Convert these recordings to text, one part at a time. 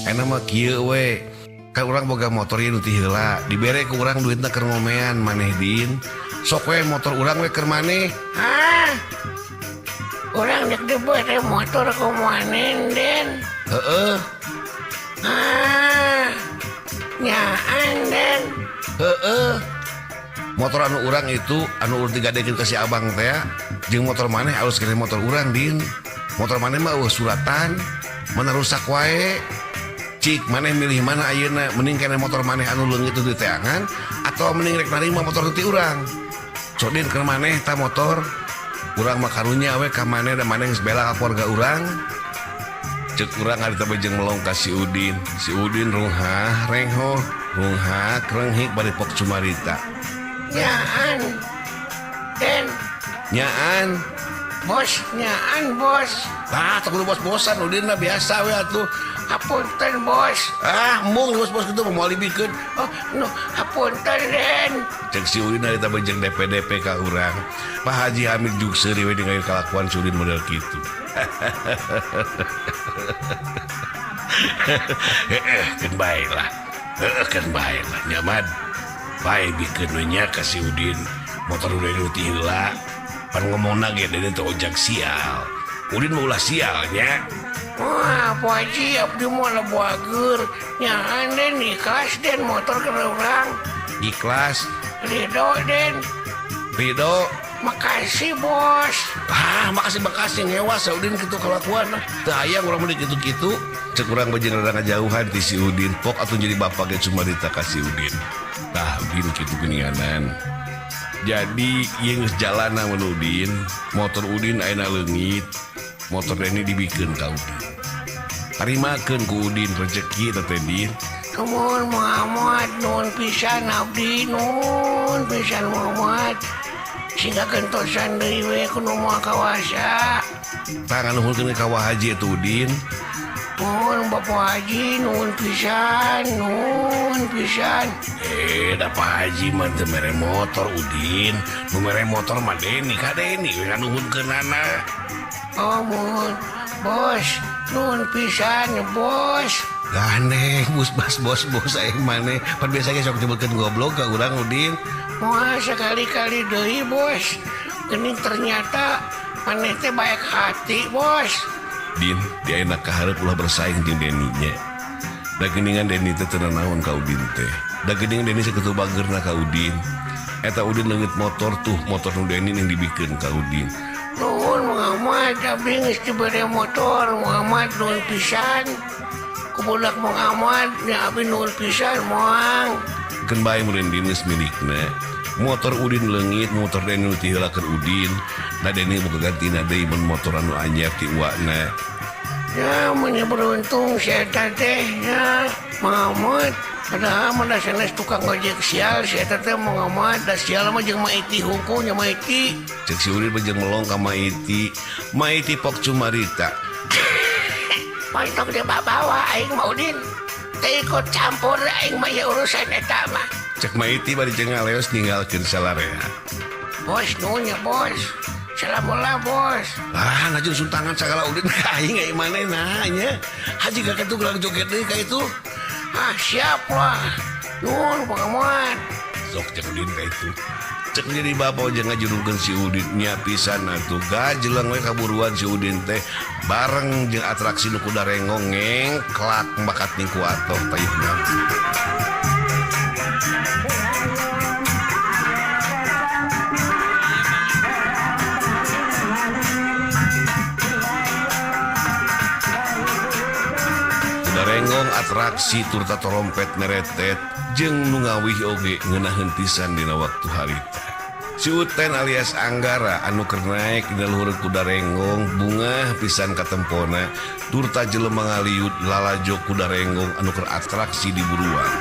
Enak mah kieu we. Kan urang boga motor ieu nu ti heula, dibere ku urang duitna keur ngomean maneh din. Sok we motor urang we keur maneh. Ah, urang dek dibere motor ku maneh Den. Heeh. Ah, nyaan Den. Heeh. Motor anu urang itu anu urang digadekeun ka si abang teh jeung motor maneh alus kene motor urang din. Motor maneh mah eueuh suratan, mana rusak wae. Cik maneh milih mana ayeuna, mending kene motor maneh anu leungit itu di teangan atau mending rek narima motor ti urang. Sok din keur maneh ta motor. Urang mah karunya we ka maneh da maneh geus bela ka keluarga urang. Cek urang ari teh jeung melong ka si Udin. Si Udin rungha rengho, rungha krenghik bari pok cumarita. Nyaan Den. Nyaan. Bos, nyaan bos. Tah teu kudu bos-bosan Udin mah biasa we atuh. Hapunten bos. Ah, mung bos-bos kitu moal dibikeun. Oh, no, hapunten Den. Cek si Udin ari teh jeung DP-DP ka urang. Pak Haji Hamid juk seuri we dengan kalakuan si Udin model kitu. Kan bae lah. Kan bae lah nyaman. Bae bikeun we nya ka si Udin. Motor udah ti heula. Pan ngomongna ge den teh ojak sial. Udin mah ulah sialnya. Wah, Pak Haji, abdi mau lebuager. Nyaan Den, ikhlas Den, motor ke urang. Ikhlas. Ridho Den. Ridho. Makasih bos. Ah, makasih ngewa si Udin kitu kalakuan. Teu hayang urang mah kitu-kitu. Cek urang mah jeung rada ngajauhan ti si Udin. Pok atuh jadi bapak ge cuma dita ka si Udin. Tah, Udin kitu geuninganan. Jadi ieu geus jalana mun Udin, motor Udin ayeuna leungit. Motor ini dibikeun ka Udin. Tarimakeun ku Udin rezeki teh Din. Nuhun Muhammad, nuhun pisan abdi, nuhun pisan Muhammad. Sehingga gentosan deui we kudu moal kawasa. Tangan nuhunkeun ka Wah Haji atuh Udin. Nuhun Bapak Haji, nuhun pisan, nuhun pisan. Da Pak Haji mah teu mere motor Udin. Nu mere motor mah Deni ka Deni we nuhunkeunana. Oh, mohon bos, nuhun pisan ya bos. Gandeng bos aing maneh. Pan biasa ge sok nyebutkeun goblok ka urang Udin. Moal sekali-kali deui bos. Geuning ternyata maneh teh baik hati bos. Din, di ayeuna kaharep ulah bersaing jeung Deni nya. Da geuningan Deni teh teu naon ka Udin teh. Da geuningan Deni sakitu bageurna ka Udin. Eta Udin leungit motor tuh, motor nu Deni yang dibikeun ka Udin. Nuhun Muhammad, abdi geus dibere motor. Muhammad nuhun pisan. Ku budak Muhammad, nya abdi nuhun pisan moang. Keun bae meureun Din geus milikna. Motor Udin leungit, motor Deni nu ti heula keur Udin. Da Deni boga gantina deui mun motor anu anyar ti uwana. Ya, mun beruntung si eta teh ya Muhammad. Padahal mah da sanes tukang ojek sial si eta teh Muhammad. Da sial mah jeung Maiti hungkungnya Maiti. Cek si Udin jeung melong ka Maiti. Maiti pok cumarita. Pantok dia bawa aing mah Udin. Teu ikut campur aing mah ya urusan eta mah. Cek Maiti bari jeung ngaleos ninggalkeun salarea. Bos nuhun ya bos. Salamualaikum bos. Ah, najun suntangan sagala Udin ka aing ai manehna nya. Haji ka kitu gerak joget deui ka itu. Ah, siap lah. Nuhun Pak Muhammad. Sok cek Udin ka itu. Cek jadi bapak jeung ngajurungkeun si Udin nya pisan atuh. Gajelang we kaburuan si Udin teh bareng jeung atraksi nu kuda rengong ngengklak bakat ningku atoh tayeuhna. Renggong atraksi turta trompet neretet jeung nu ngawih oge ngeunaheun pisan dina waktu harita. Si Uten alias Anggara anu keur naek dina luhur kuda renggong bungah pisan ka tempona turta jelema ngaliut lalajo kuda renggong anu keur atraksi di buruan.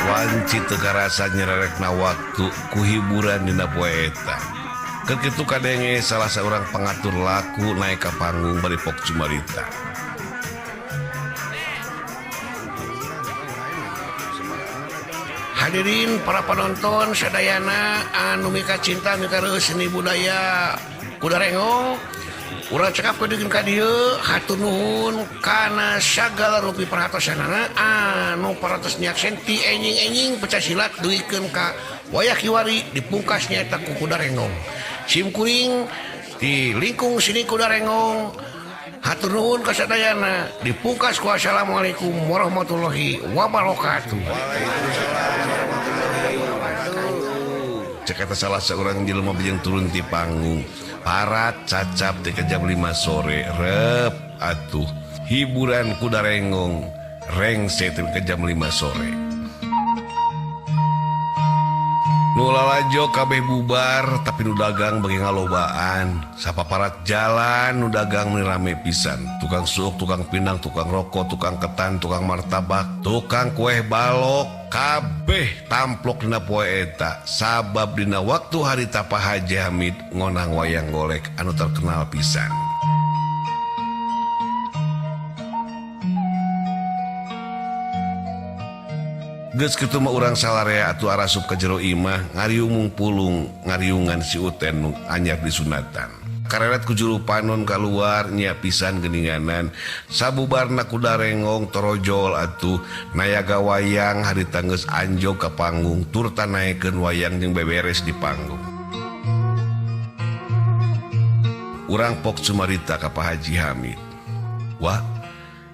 Wanci teu karasa nyererekna waktu ku hiburan dina poe eta. Keur kitu kadenge salah seorang pengatur laku naik ka panggung bari pok cumarita. hadirin para penonton sadayana anu mika cinta mika reus seni budaya Kudarengong urang cekap kedeung ka dieu hatur nuhun kana sagala rupi perhatosanana anu paratos nyaksien ti enjing-enjing pecah silat duikeun ka wayah kiwari dipungkas nyaeta ku Kudarengong sim kuring di lingkung sini Kudarengong hatur nuhun kasadayana dipungkas ku assalamualaikum warahmatullahi wabarakatuh. Cek kata salah seorang jelema bijeng turun ti panggung parat cacap di jam 5 sore rep atuh hiburan Kudarengong rengse ti jam 5 sore nu lalajo kabeh bubar tapi nu dagang bagi ngalobaan sapaparat jalan nu dagang meni rame pisan tukang suuk tukang pindang tukang rokok tukang ketan tukang martabak tukang kue balok kabeh tamplok dina poe eta sabab dina waktu harita Pak Haji Hamid ngonang wayang golek anu terkenal pisan. Geus kitu mah urang salarea atuh arasup ka jero imah ngariung pulung ngariungan si Uten nu anyar disunatan. Kareret ku juru panon kaluar nya pisan geninganan sabubarna Kudarengong torojol atuh nayaga wayang harita geus anjog ka panggung tur tanaekeun wayang jeung beberes di panggung. Urang pok cumarita ka Pak Haji Hamid. Wah,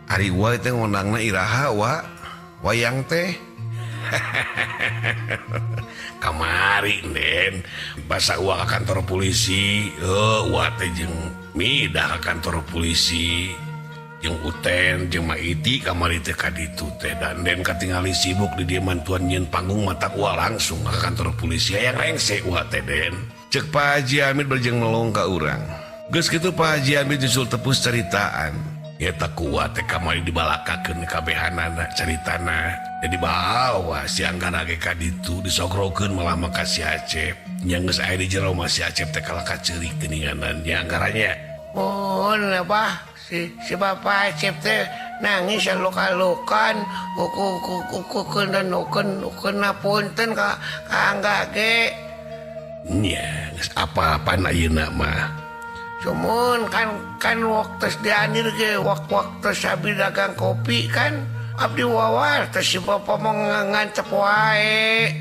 ari wae teh ngonangna iraha wa wayang teh. Kamari Den basa uang ke kantor polisi wate jeung midah ke kantor polisi jeung Uten jeung Maiti kamari teh ka ditu teh dan Den katingali sibuk di dieu mantuan nyeun panggung mata uang langsung ke kantor polisi aya rengse wate Den cek Pak Haji Hamid berjeng melong ka urang geus kitu Pak Haji Hamid nyusul tepus ceritaan eta kuat teh kamari dibalakakeun kabehanana caritana jadi bawa si Anggara ge ka ditu disogrokeun malah maka si Acep nya geus aya di jero mah si Acep teh kalah kaceurik geuninganan nya Anggaranya mohon apa si bapak Acep teh nangis aluk-alukan ukukeun punten ka Angga ge nya geus apa-apa ayeuna mah cuman kan waktu dianir ge waktu sabi dagang kopi kan abdi wawar teh si bapak mau ngancep wae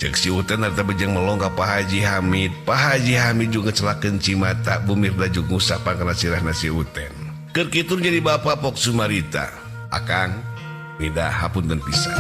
cek si Uten eta bejeng melong ka Pak Haji Hamid Pak Haji Hamid juga celakeun cimata bumirda jeung ngusapan kana sirahna si Uten keur kitu jadi bapak pok sumarita akang midah hapunten pisan.